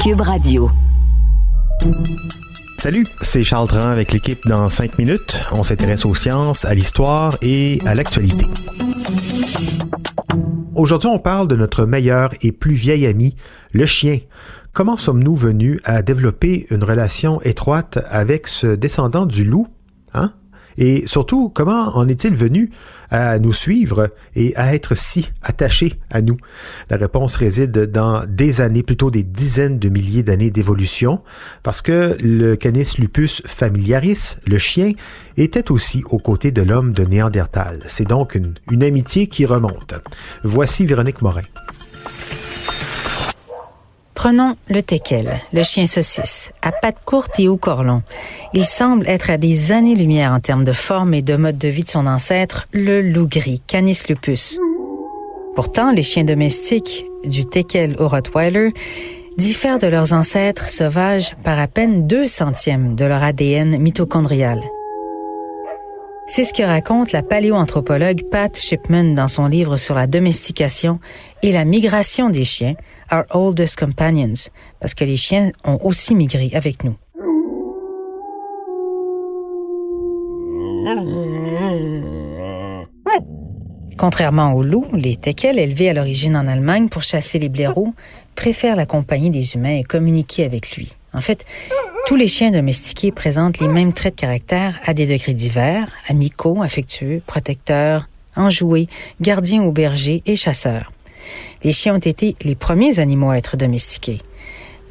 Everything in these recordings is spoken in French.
Cube Radio. Salut, c'est Charles Dran avec l'équipe dans 5 minutes. On s'intéresse aux sciences, à l'histoire et à l'actualité. Aujourd'hui, on parle de notre meilleur et plus vieil ami, le chien. Comment sommes-nous venus à développer une relation étroite avec ce descendant du loup? Hein? Et surtout, comment en est-il venu à nous suivre et à être si attaché à nous? La réponse réside dans des années, plutôt des dizaines de milliers d'années d'évolution, parce que le Canis lupus familiaris, le chien, était aussi aux côtés de l'homme de Néandertal. C'est donc une amitié qui remonte. Voici Véronique Morin. Prenons le teckel, le chien saucisse, à pattes courtes et au corps long. Il semble être à des années-lumière en termes de forme et de mode de vie de son ancêtre, le loup gris, Canis lupus. Pourtant, les chiens domestiques, du teckel au rottweiler, diffèrent de leurs ancêtres sauvages par à peine 2/100 de leur ADN mitochondrial. C'est ce que raconte la paléoanthropologue Pat Shipman dans son livre sur la domestication et la migration des chiens, Our Oldest Companions, parce que les chiens ont aussi migré avec nous. Contrairement aux loups, les teckels, élevés à l'origine en Allemagne pour chasser les blaireaux, préfèrent la compagnie des humains et communiquer avec lui. En fait, tous les chiens domestiqués présentent les mêmes traits de caractère à des degrés divers, amicaux, affectueux, protecteurs, enjoués, gardiens ou bergers et chasseurs. Les chiens ont été les premiers animaux à être domestiqués.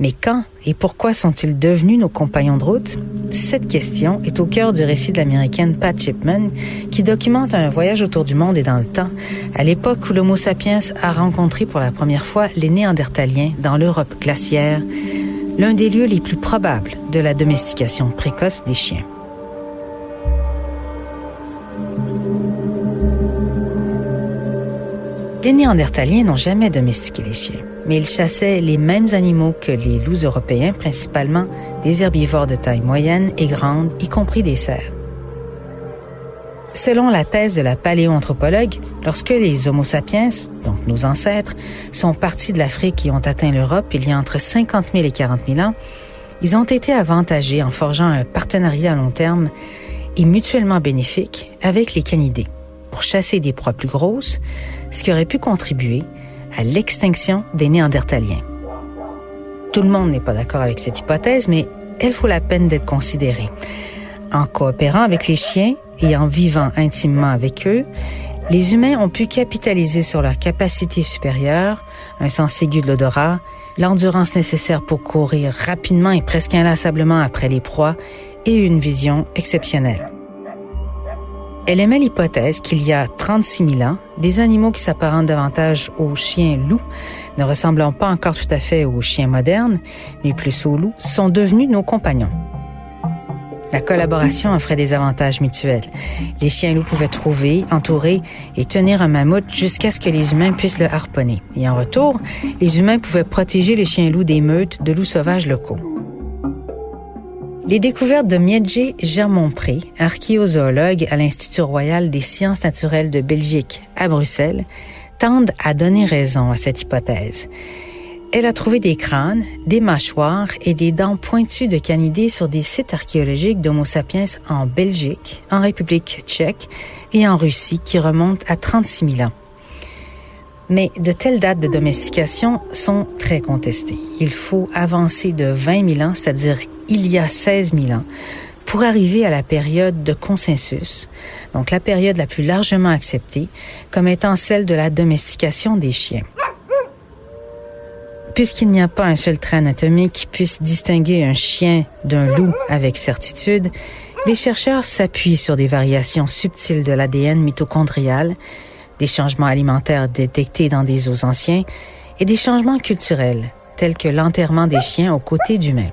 Mais quand et pourquoi sont-ils devenus nos compagnons de route? Cette question est au cœur du récit de l'Américaine Pat Shipman, qui documente un voyage autour du monde et dans le temps, à l'époque où l'Homo sapiens a rencontré pour la première fois les Néandertaliens dans l'Europe glaciaire, l'un des lieux les plus probables de la domestication précoce des chiens. Les Néandertaliens n'ont jamais domestiqué les chiens, mais ils chassaient les mêmes animaux que les loups européens, principalement des herbivores de taille moyenne et grande, y compris des cerfs. Selon la thèse de la paléoanthropologue, lorsque les Homo sapiens, donc nos ancêtres, sont partis de l'Afrique et ont atteint l'Europe il y a entre 50 000 et 40 000 ans, ils ont été avantagés en forgeant un partenariat à long terme et mutuellement bénéfique avec les canidés pour chasser des proies plus grosses, ce qui aurait pu contribuer à l'extinction des Néandertaliens. Tout le monde n'est pas d'accord avec cette hypothèse, mais elle vaut la peine d'être considérée. En coopérant avec les chiens et en vivant intimement avec eux, les humains ont pu capitaliser sur leur capacité supérieure, un sens aigu de l'odorat, l'endurance nécessaire pour courir rapidement et presque inlassablement après les proies et une vision exceptionnelle. Elle émet l'hypothèse qu'il y a 36 000 ans, des animaux qui s'apparentent davantage aux chiens loups, ne ressemblant pas encore tout à fait aux chiens modernes, mais plus aux loups, sont devenus nos compagnons. La collaboration offrait des avantages mutuels. Les chiens loups pouvaient trouver, entourer et tenir un mammouth jusqu'à ce que les humains puissent le harponner. Et en retour, les humains pouvaient protéger les chiens loups des meutes de loups sauvages locaux. Les découvertes de Miedje Germont-Pré, archéozoologue à l'Institut royal des sciences naturelles de Belgique à Bruxelles, tendent à donner raison à cette hypothèse. Elle a trouvé des crânes, des mâchoires et des dents pointues de canidés sur des sites archéologiques d'Homo sapiens en Belgique, en République tchèque et en Russie qui remontent à 36 000 ans. Mais de telles dates de domestication sont très contestées. Il faut avancer de 20 000 ans, c'est-à-dire il y a 16 000 ans, pour arriver à la période de consensus, donc la période la plus largement acceptée, comme étant celle de la domestication des chiens. Puisqu'il n'y a pas un seul trait anatomique qui puisse distinguer un chien d'un loup avec certitude, les chercheurs s'appuient sur des variations subtiles de l'ADN mitochondrial, des changements alimentaires détectés dans des os anciens et des changements culturels, tels que l'enterrement des chiens aux côtés d'humains.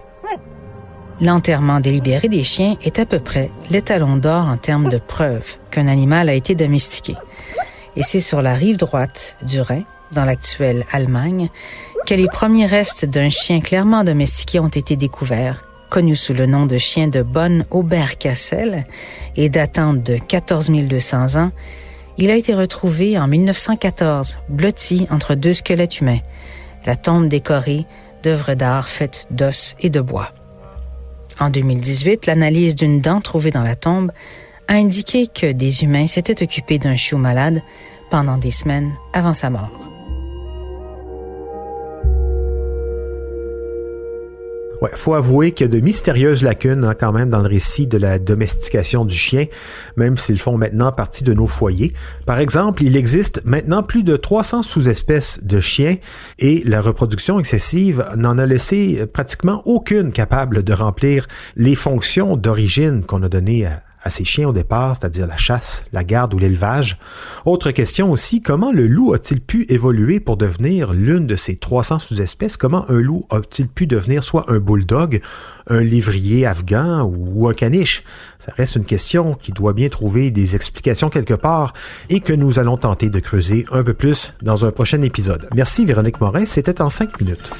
L'enterrement délibéré des chiens est à peu près l'étalon d'or en termes de preuve qu'un animal a été domestiqué. Et c'est sur la rive droite du Rhin, dans l'actuelle Allemagne, que les premiers restes d'un chien clairement domestiqué ont été découverts, connu sous le nom de chien de Bonn-Oberkassel et datant de 14 200 ans. Il a été retrouvé en 1914, blotti entre deux squelettes humains, la tombe décorée d'œuvres d'art faites d'os et de bois. En 2018, l'analyse d'une dent trouvée dans la tombe a indiqué que des humains s'étaient occupés d'un chiot malade pendant des semaines avant sa mort. Ouais, faut avouer qu'il y a de mystérieuses lacunes quand même dans le récit de la domestication du chien, même s'ils font maintenant partie de nos foyers. Par exemple, il existe maintenant plus de 300 sous-espèces de chiens et la reproduction excessive n'en a laissé pratiquement aucune capable de remplir les fonctions d'origine qu'on a données à ces chiens au départ, c'est-à-dire la chasse, la garde ou l'élevage. Autre question aussi, comment le loup a-t-il pu évoluer pour devenir l'une de ces 300 sous-espèces? Comment un loup a-t-il pu devenir soit un bulldog, un lévrier afghan ou un caniche? Ça reste une question qui doit bien trouver des explications quelque part et que nous allons tenter de creuser un peu plus dans un prochain épisode. Merci Véronique Morin, c'était en 5 minutes.